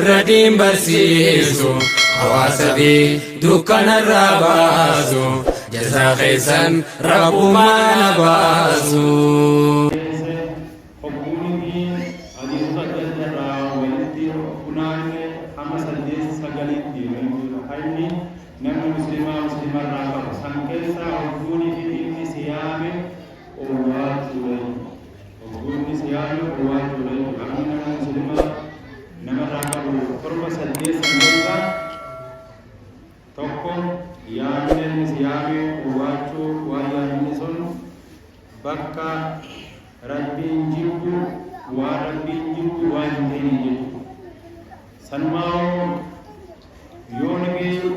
ردين برسيسو حواسبي دكان الرباسو جزا خيسان ربو ما نباسو bakka rabbiin jirtu waan rabbiin jirtu waan hin ta'in jechuudha. Sanumaa yoo nagee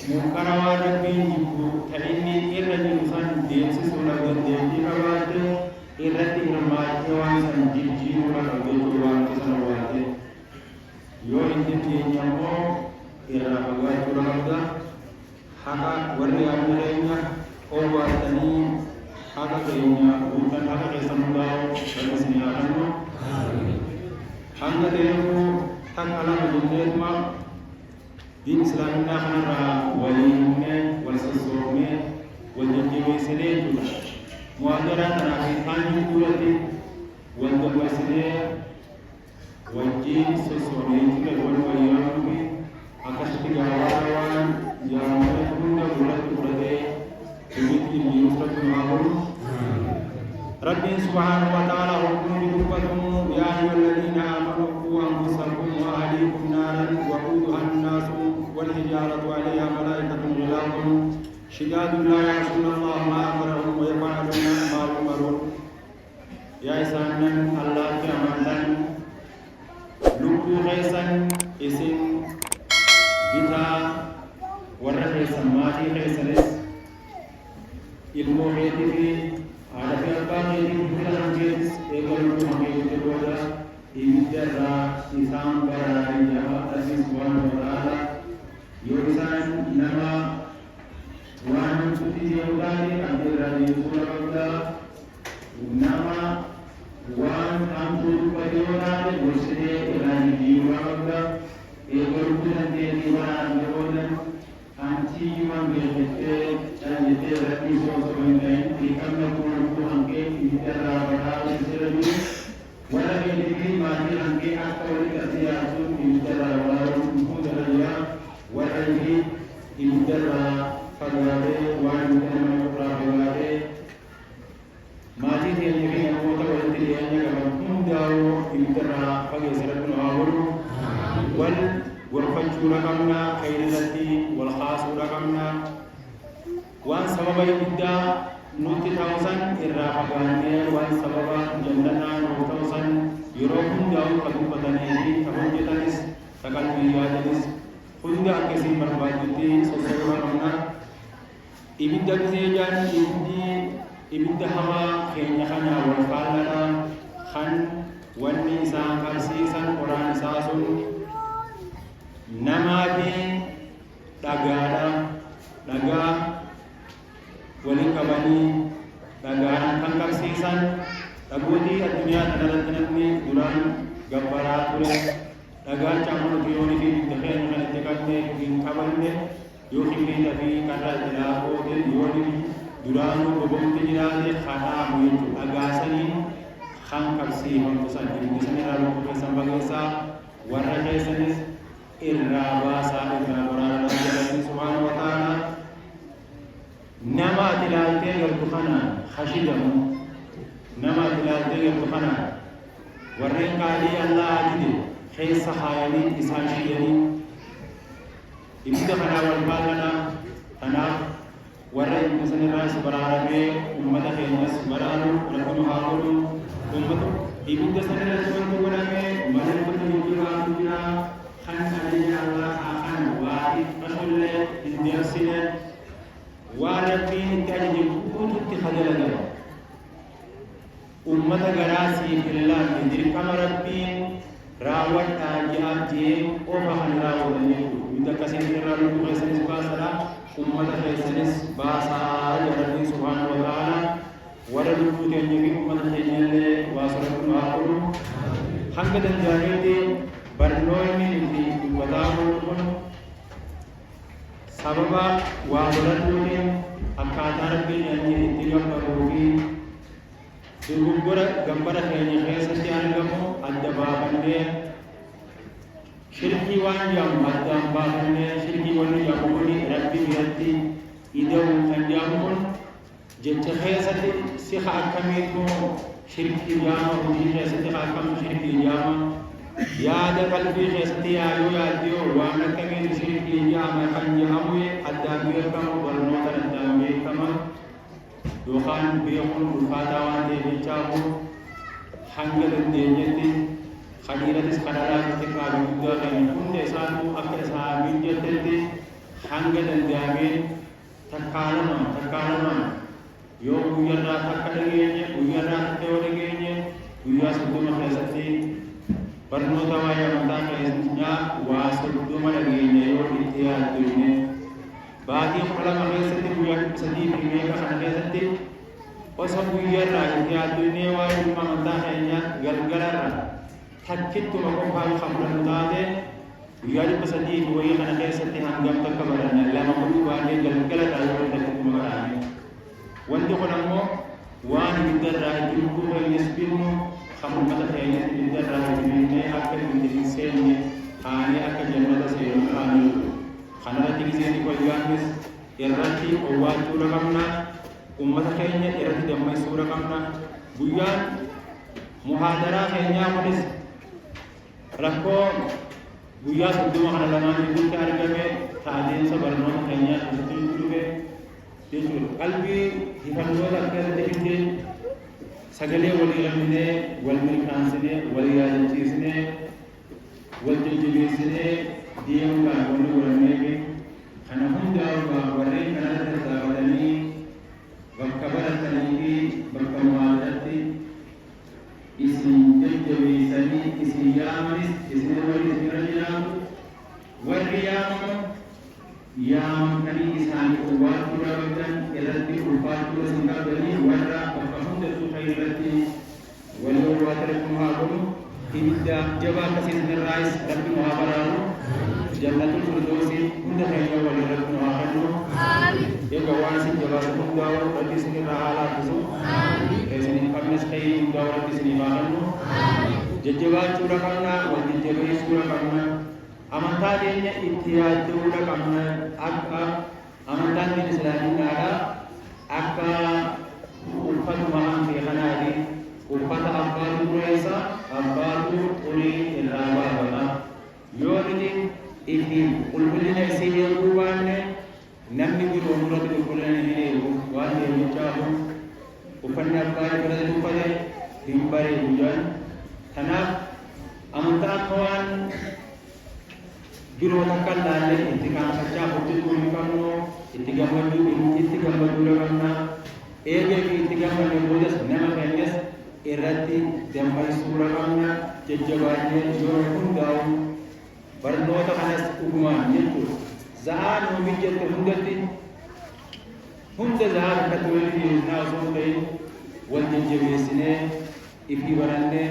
munkara waan rabbiin jirtu ta'inni irra jiru san deemsisuudha dandeettii qabaate irratti hirmaatee waan san jijjiiruu qaba jechuudha waan sana waate yoo hin dandeenye immoo irraa fagaachuu qabda. Haqa warri amaleenya oowwaatanii haka kenya bukan haka keessa mudao bagi sini akanno hanga deemu tan ala majinetma din islamina kanara walinne walsasome waljinjiwe sene muadara tanafi tanju kulati wanda sene wajin sosone tile walwayamu akashti gawawan jamu kunna bulat kurade ربي سبحانه وتعالى حكم بكم يا أيها الذين آمنوا قوا أنفسكم وأهليكم نارا وقودها الناس والحجارة عليها ملائكة غلاظ شداد لا يعصون الله ما أمرهم ويفعلون ما يؤمرون يا إسان الله كرمان لكو غيسا إسن بتا ورخيسا ماتي غيسا ilmu medis ada apa ini bukan medis ekonomi medis juga indera isam berada atas Subhanahu wa taala yusan nama wan suci yudari antara di surga nama wan amtu padiora bersede ilani diwaga ekonomi nanti diwara berodan anti yuman berjete jete rati sosoin ikamna kurku angke idara badal sirani wala ini mati angke akawali kasih asun idara badal mudara ya wala ini idara fagade wan idara fagade mati tiada yang kota wala tiada yang mudau idara fagade sirani awal wal والفجر رقمنا خير التي والخاص رقمنا وان سبب يبدا نوتي توسن الرافقانية وان سبب جننا نوتي توسن يروكم جاو كتب بدنيتي كمان جتانس تكال بيادنس خذوا أكسي مرباطتي سوسر رقمنا إبدا كسيجان إبدا هما خينيا خنا والفالنا خن والنساء كرسيسان قرآن ساسون nama fi daga wali kabani daga kan karsisan dagoti dunia tanalantanni duran gabbara kule daga chamun tiyoni fi dekhen kan dekatne in kabanne yo khimri fi kata jila ko de yoni duranu bobom tijirane khana muyu daga sani khan karsi hon kusan ini sanira ko sambagesa warra jesanis irraba sa'i Al-Quran Subhanahu wa ta'ala nama tilalte yartukhana khashidamu nama tilalte yartukhana warren qali Allah ajide khaysa hayani isashiyani ibda khana wal balana ana warren musanira subhanahu ummata khaynas baranu lakum haqulu ummatu ibda sanira subhanahu wa ta'ala ummata ibda kan adanya Allah akan wajib rasulnya indiasnya wajibin kaji untuk dihadalkan umat garasi fillah diri kamarabbin rawat ajab jim obahan rawatnya minta kasih diralu kesenis basara umat kesenis basa Rabbi Subhanahu wa taala waradu putihnya umat kesenis wasaratul aqul hangga dan jahili barnoonni itti dubbatamu kun sababa waa godhatuutiin akkaataa rabbiin inni itti gammaduu fi dogoggora gabbara keenya keessatti argamu adda baafannee shirkii waan jedhamu addaan baafannee shirkii wanni jedhamu kun rabbi biratti ida'u kan jedhamu kun jecha keessatti siha akkamiitu shirkii jedhama hojii keessatti akkamiin shirkii jedhama yaada qalbii keessatti yaaduu yaaddiyoo waan akkamiitu shirkii jedhama kan jedhamu addaan beekamu barnoota addaan beekama yookaan beekuun ulfaataa waan ta'eef jechaafu hanga dandeenyetti khadiiratis kadhadhaatti qaabii guddaa kan hunda isaatu akka isaa mijetetti hanga danda'ameen takkaalamaan yoo guyyarraa takka dhageenye guyyaarraa takka yoo dhageenye guyyaa 30 keessatti barnoota waa'ee amantaa keenyaa waa 30 dhageenye yoo itti yaadne baatii 12 keessatti guyyaa 3 fi meeqa kana keessatti osoo guyyarraa itti yaadne waa'ee amantaa keenyaa galgalarra takkittuma qofaa kan fudhannu taate guyyaa 3 fi wayii kana keessatti hangam takka baranna lama hunduu baanee galgalarraa yoo takkittuma baranne wanti kun ammoo waan ibiddarraa itti lubbuu keenyas binnu kan uummata keenyatti ibiddarraa itti binnee akka ibiddi hin seenne taanee akka jannata seenu taanee kanarratti giseen qoyyaanis irratti owwaachuudha qabna uummata keenya irratti dammaqsuudha qabna guyyaan muhaadaraa keenyaa kunis rakkoo guyyaa 30 kana lamaan gidduutti argame taateensa barnoota keenyaa keessatti dhufe jechuudha qalbii hifannoota akkasatti fidee sagalee walii lamnee wal milkaansinee wal yaadachiisnee wal jajjabeessinee deemuudhaan wanni godhamee kana hundaa warreen kanarratti tattaafatanii bakka baratanii fi bakka muhaadaratti isin jajjabeessanii isin yaamanis isin waliin isin rajinaatu warri yaamamu yaamanii isaanii owwaachuu qabdan irratti ulfaachuu isin qabdanii warra bakka hundattuu irratti walii owwaatara kun haa godhu ibidda jabaa akkasiin irraas rabbi nu haa baraaru jannatul firdoosi hunda keenya walii rabbi nu haa kennu eega waan isin jabaatu hundaa'u rabbi isin irraa haa laaffisu isin hin qabnes ta'ii hundaa'u rabbi isin haa kennu jajjabaachuudha qabna wal jajjabeessuudha qabna amantaa keenya itti yaadduudha qabna akka amantaan keenya islaaminaadha akka ulfatuma hambee kanaati uffata abbaatu dureessa abbaatu xurii irraa baafata yoo nuti itti qulqullina isii eeguu baanne namni biroo duratti qulqullina hin eegu waan ta'eef jechaafu uffanni abbaa irratti uffate hin bareedu jedhan kanaaf amantaa akka waan biroo takka laallee itti qaamsachaa hojjechuu hin qabnu itti gammaduu qabna eegee fi itti gammadee boodas nama keenyas irratti dammaqsuudha qabna jajjabaannee yoo hundaa'u barnoota kanas dhugumaan jechuudha za'aa nuu mijjatte hundatti hunda za'aa akkatti waliin dhiyeessinaa osoo ta'in wal jajjabeessinee ifii barannee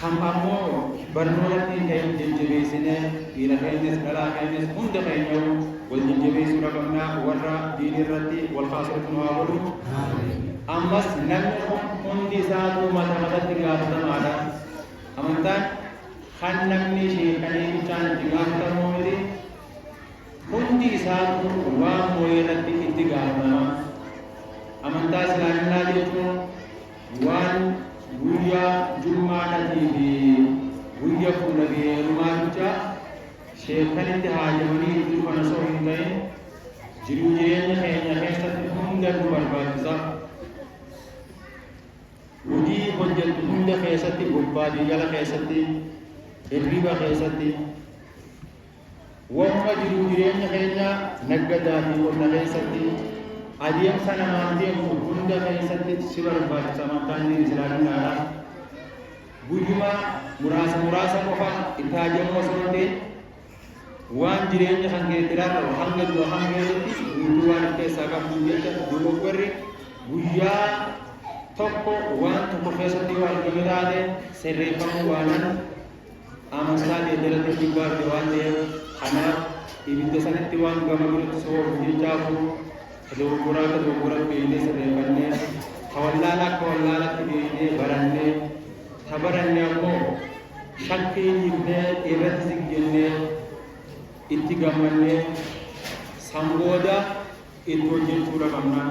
ham ammoo barnootatti ta'in jajjabeessinee dhiira keenyas dhalaa keenyas hunda keenya wal jajjabeessuudha qabna warra diinii irratti wal kaasuudhaaf nu haa godhu ammas namni hundi isaatu mata matatti gaafatamaadha amantaan kan namni sheekanii bichaan itti gaafatamu miti hundi isaatu waan mooyee irratti itti gaafatama amantaa islaaminaa jechuun waan guyyaa jummaadhatii fi guyyaa fuula beerumaa bicha sheekanitti haajamanii itti dhufan osoo hin ta'in jiruu jireenya keenya keessatti hunda nu barbaachisa hojii hojjettu hunda keessatti gubbaa jala keessatti hirriba keessatti wamma jiruu jireenya keenya naggadaa fi qonna keessatti adeemsa namaan deemu hunda keessatti si barbaachisa amantaan islaaminaadha guyyuma muraasa qofa itti haajamu osoo hin ta'in waan jireenya kan keetti rarra'u hanga du'a hangeetti guutuu waan keessaa qabdu jecha dogoggorri guyyaa tokko waan tokko keessatti yoo argame taate sirreeffamuu waanan amansaa deedarratti dhibbaa fi waan ta'eef kanaaf ibidda sanatti waan gama biratti soofu jechaafu dogoggora beeynee sirreeffannee kawallaalaatti beeynee barannee tabaranne ammoo shakkii dhiibnee irratti sigjennee itti gammannee sambooda itti hojjechuudha qabna.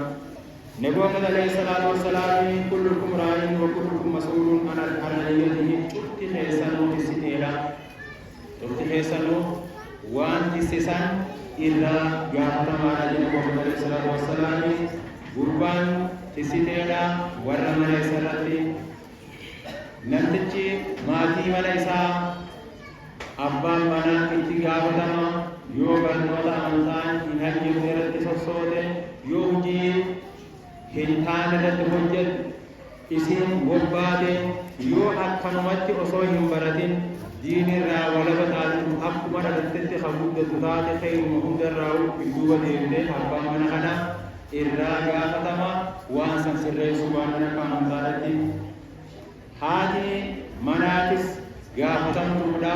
Nabi Muhammad alayhi salaatu wassalaam kullukum raa'in wa kullukum mas'uulun an ra'iyatihi cufti keessanuu tissiteedha. Cufti keessanuu waan tissisan irraa gaafatamaadha jedhe Muhammad alayhi salaatu wassalaam. Gurbaan tissiteedha warra mana isarratti. Namtichi maatii mana isaa abbaan mana itti gaafatama yoo barnoota amantaan hin hajjifne irratti sossoote yoo hojii hin taane irratti hojjetu isin bobbaate yoo akkanumatti osoo hin baratin diinirraa walaba taatu akkuma dhalattetti kan guddatu taate xeeruma hundarraa duuba deemtee abbaan mana kana irraa gaafatama waan san sirreessuu waan akka amantaadhatti. Haati manaatis gaafatamtuudha.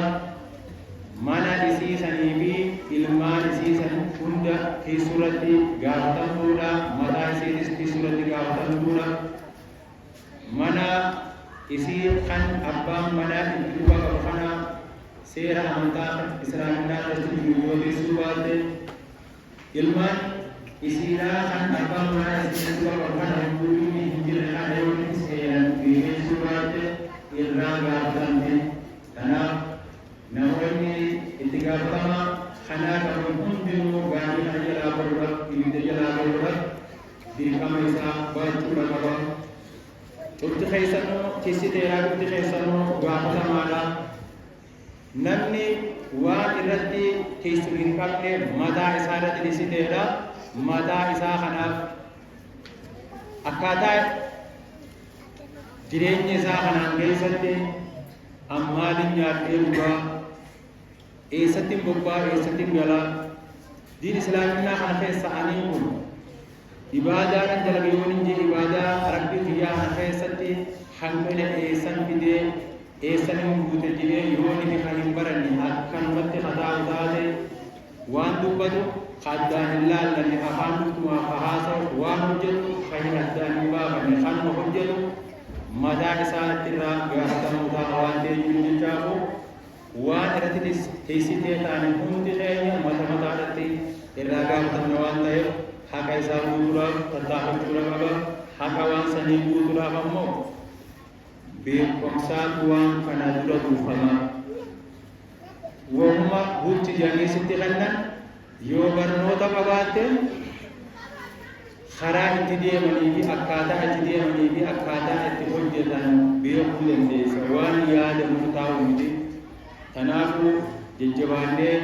Mana isiisanii fi ilmaan isiisan hunda keessurratti gaafatamtuudha. Mataa isiitis keessurratti gaafatamtuudha. Mana isii kan abbaan manaa itti dhufa qabu kana seera amantaa islaaminaa irratti yoo beeksisuu baatte ilmaan isiidhaa kan abbaan manaa itti dhufa qabu kana hunduu hin jirre kana yoo seeraan beeksisuu baatte irraa gaafatamte. Kanaaf namoonni itti gaafatama kanaa qaban hundinuu gaanii kana jalaa bahuudhaaf ibidda jalaa bahuudhaaf dirqama isaa baachuudha qaba. Cufti keessanuu tissiteedhaa cufti keessanuu gaafatamaadha. Namni waan irratti tissu hin qabne mataa isaa irratti tissiteedha. Mataa isaa kanaaf akkaataa jireenya isaa kanaan keessatti ammaalin nyaadhee dhugaa eessattiin bobbaa eessattiin galaa diin islaaminaa kana keessa anii kun ibaadaadhaan dalaga yoo hin jee ibaadaa rabbii kiyyaa kana keessatti hangana eessan fidee eessan hin guute jedhee yoo inni kan hin baranne akkanumatti hataa'u taate waan dubbatu addaan hin laallanne afaan dhuftumaa haasa'u waan hojjetu kan hin addaan hin baafanne kanuma hojjetu mataa isaatti irraa gaafatamuu ta'a waan ta'eef jechaafu waan irratti teessitee taane hundi keenya mataadhaatti irraa gaafatamna waan ta'eef haqa isaa guutuudhaaf tattaafachuudha qaba. Haqa waan sanii guutuudhaaf ammoo beekumsaatu waan kana dura duufama. Wamuma bulchi jedhanii sitti kennan yoo barnoota qabaatte karaa itti deemanii fi akkaataa itti deemanii fi akkaataa itti hojjetan beekuu dandeessa. Waan yaadamu taa'u miti. Kanaafuu jajjabaannee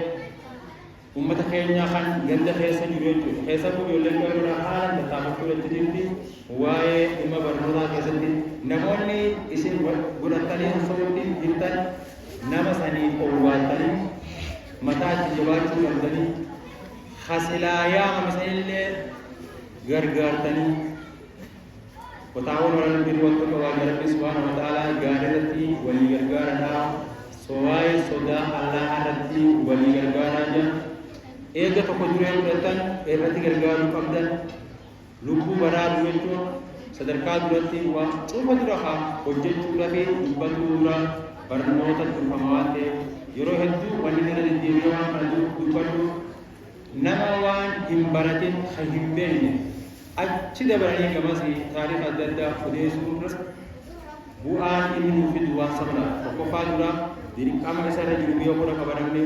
ummata keenya kan ganda keessa jiru jechuudha. Keessattuu ijoolleen garuudhaa haala tattaafachuu itti jirti. Waa'ee dhimma barnootaa keessatti namoonni isin godhatanii sosochii jirtan nama sanii owwaaltanii mataa itti jabaachuu qabdanii hasilaayaa hamisanillee gargaartanii wataawwan wal birri wakka qabaa rabbi subhaanahu wa ta'aalaa gaarirratti walii gargaaradhaa. Sowaa'ee sodaa Allah irratti walii gargaaraa jira. Eega tokko duree fudhatan irratti gargaaruu qabdan. Lubbuu baraaruu jechuun sadarkaa duratti waa cufa dura haa hojjechuudha fi dubbatuudha barnoota durfama waan ta'eef yeroo hedduu wanni kana deddeebi'ee waan kana dubbatu nama waan hin baratin kan hin beekne achi dabalanii gamas taariika adda addaa odeessuu irratti bu'aan inni nuuf fidu waan sabna tokkoffaa dura dirqama isarra jiru biyya kudha qaba namni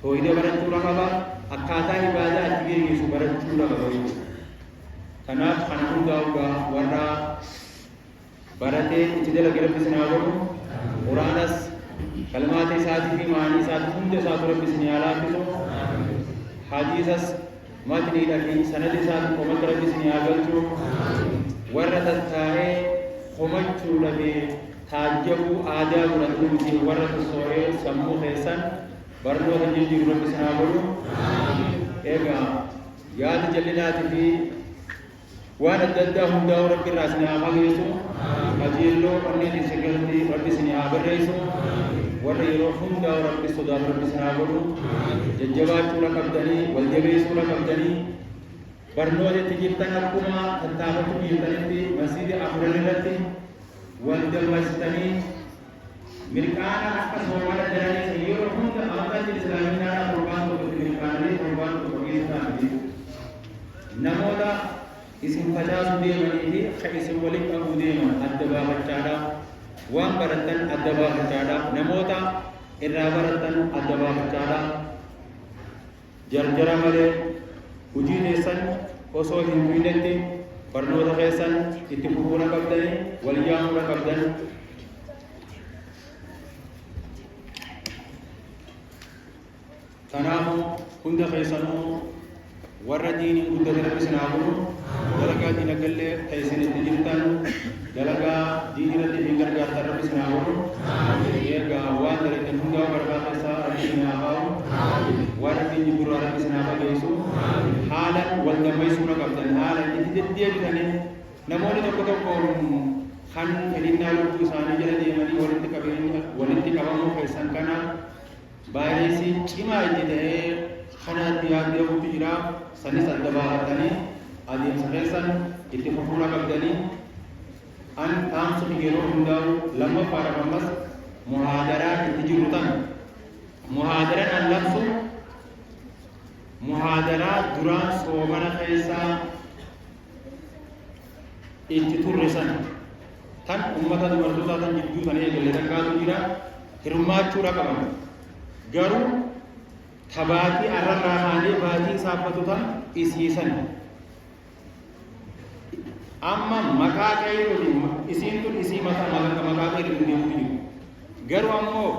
tooyidee barachuudha qaba akkaataa ibaadaa itti geggeessu barachuudha qaba jechuudha. Kanaaf kana hundaa'uudha warra baratee itti dalage rabbi isin haa godhu. Quraanas kalmaata isaatii fi maanii isaatii hunda isaatu rabbi isin haa laaffisu. Hadiisas matniidha fi sanada isaatii qomatti rabbi isin haa galchu. Warra tattaa'ee qomachuudha fi taajjabuu aadaa godhatu miti warra tassooree sammuu keessan barnoota jijjiiru rabbi isin haa godhu. Egaa yaada jallinaatii fi waan adda addaa hundaa'u rabbi irraa isin haa fageessu. Qajeelloo kanneen isin galatti rabbi isin haa barreessu. warra yeroo hundaa rabbi sodaatu rabbi sinaa godhu jajjabaachuu qabdanii wal jabeessuu qabdanii barnootatti jirtan akkuma tattaafatu jirtanitti masjiida afran irratti wal dammaqsitanii mirqaana akka soomana dalanii yeroo hunda amantaan islaaminaa torbaan tokkotti mirqaananii torbaan tokko keessatti namoota isin facaasuu deemanii fi akka isin waliin qabuu deeman adda baafachaadha waan baratan adda baafachaadha namoota irraa baratan adda baafachaadha jarjara malee hojii keessan osoo hin duwinetti barnoota keessan itti fufuuna qabdanii wal yaamuu qabdan tanaamu hunda keessanuu warra diiniin guddate rabbi sinaa godhu dalagaa diinaggallee ta'e isinitti jirtan dalagaa diinii irratti hin gargaartan rabbi sinaa godhu eegaa waan dalagdan hundaa barbaada keessaa rabbi sinaa baa'u waan ittiin jibburraa rabbi sinaa fageessu haalan wal gammachiisuu qabdan haalan itti deddeebitanii namoonni tokko tokko kan fedhinnaa lubbuu isaanii jala deemanii walitti qabamuu keessan kana baay'eesi cimaa itti ta'ee kanatti yaaddeemuutu jira sanis adda baafatanii adeemsa keessan itti fufuuna qabdanii an taamsuuf yeroo hundaa'u lammaffaa ammas muhaadaraa itti jiru tan muhaadaraan an labsu muhaadaraa duraan soomana keessaa itti turre san tan ummata dubartootaa tan jidduu tan eegalle takkaatu jira hirmaachuudha qaban garuu tabaatii arrarraa maalee baatii saaffatutan isiisan amma maqaa qayyootiin isiin tun isii maqaa qayyootiin deemuutu jiru garuu ammoo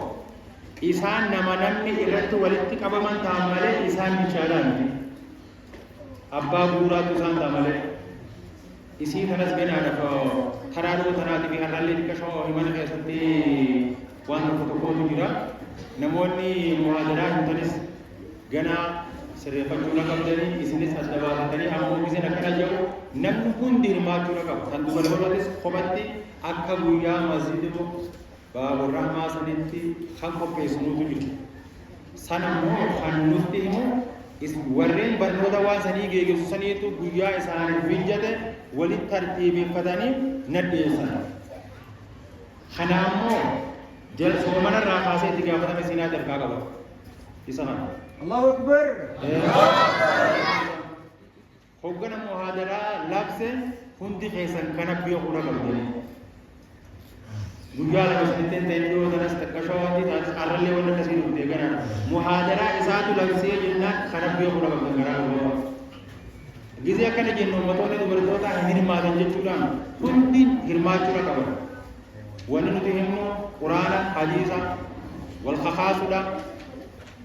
isaan namni irratti walitti qabaman ta'an malee isaan bichaadhaan abbaa guuraatu isaan ta'a malee isii kanas ganaadhaaf karaa dhoo tanaatiif har'allee xiqqa shoo himana keessatti waan tokkootu jira namoonni muhaadaraa hin tanis ganaa sirreeffachuu qabdanii isinis adda baafatanii ammoo isin akkana jedhu namni hundi hirmaachuu qabu kan dubartootatis kophatti akka guyyaa masjiidu baabur rahmaa sanitti kan qopheessinuutu jiru sana immoo kan nutti himu warreen barnoota waan sanii geeggeessu saniitu guyyaa isaaniif mijjate walitti tartiibeffatanii naddeessan kana ammoo soomana irraa kaasee itti gaafatame siinaa dargaa qaba isa kana Allahu Akbar hoggana muhaadaraa labse hundi keessan kana biyya hunda qabdanii guyyaa lama sanitti ta'e dhiyoo tanas taqqashawaatti taas arrallee wanta akkasii dhuftee gana muhaadaraa isaatu labsee jennaan kana biyya hunda qabdan garaa guddaa gizee akkana jennu ummatoonni dubartoota hin hirmaatan jechuudhaan hundi hirmaachuu qaban wanni nuti himnu quraana hadiisa wal kakaasuudha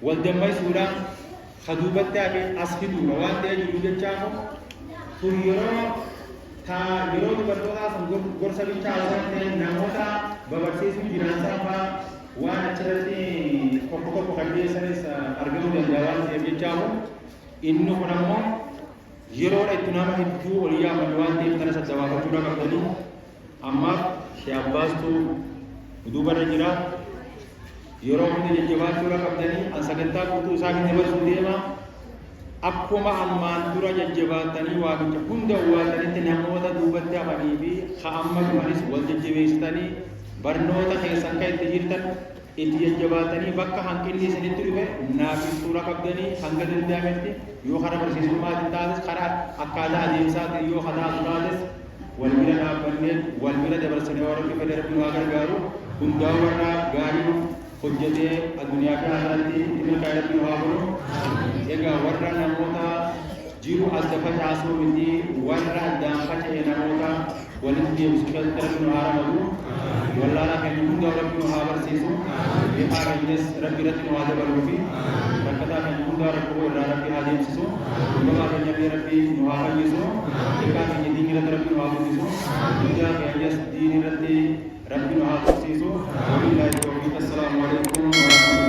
wal dammaysuudha kaduubatti hafe as fiduudha waan ta'ee jiru jechaamu kun yeroo dubartootaa sun gorsa bichaa waan ta'e namoota babarsiisuu jiraansaa fa'aa waan achirratti tokko kan dhiyeessanis argamuu danda'a waan ta'eef jechaamu inni kun ammoo yeroodha itti nama hedduu ol yaaman waan ta'eef kanas adda baafachuudha qabdanii ammaaf shee abbaastuu duubarra jira yeroo hundi jajjabaachuudha qabdanii an sagantaa guutuu isaa hin dabarsuu deema akkuma ammaan dura jajjabaatanii waaqicha hunda uwwaatanitti namoota duubatti hafanii fi ka'amma dhufanis wal jajjabeessitanii barnoota keessan kan itti jirtan itti jajjabaatanii bakka hanqinni isinitti dhufe naaf suura qabdanii hanga danda'ametti yoo kana barsiisummaatiin taates karaa akkaataa adeemsaatiin yoo kataa taates wal bira dhaabbannee wal bira dabarsinee warra bifa darbii waa gargaaru hundaa warra gaarii hojjetee addunyaa fi akhiratti itti milkaa'inatti nu haa godhu egaa warra namoota jiru adda facaasuu miti warra addaan faca'e namoota walitti deebisu keessatti rabbi nu haa ramadu wallaala keenya hundaa rabbi nu haa barsiisu beekaa keenyas rabbi irratti nu haa dabaluu fi rakkataa keenya hundaa rakkoo irraa rabbi haa deemsisu dhugamaa keenya fi rabbi nu haa fayyisu beekaa keenya diinii irratti rabbi nu haa guddisu hundaa keenyas diinii irratti rabbi nu haa tursiisu wabillahi tawfiiq. Assalamu alaikum warahmatullahi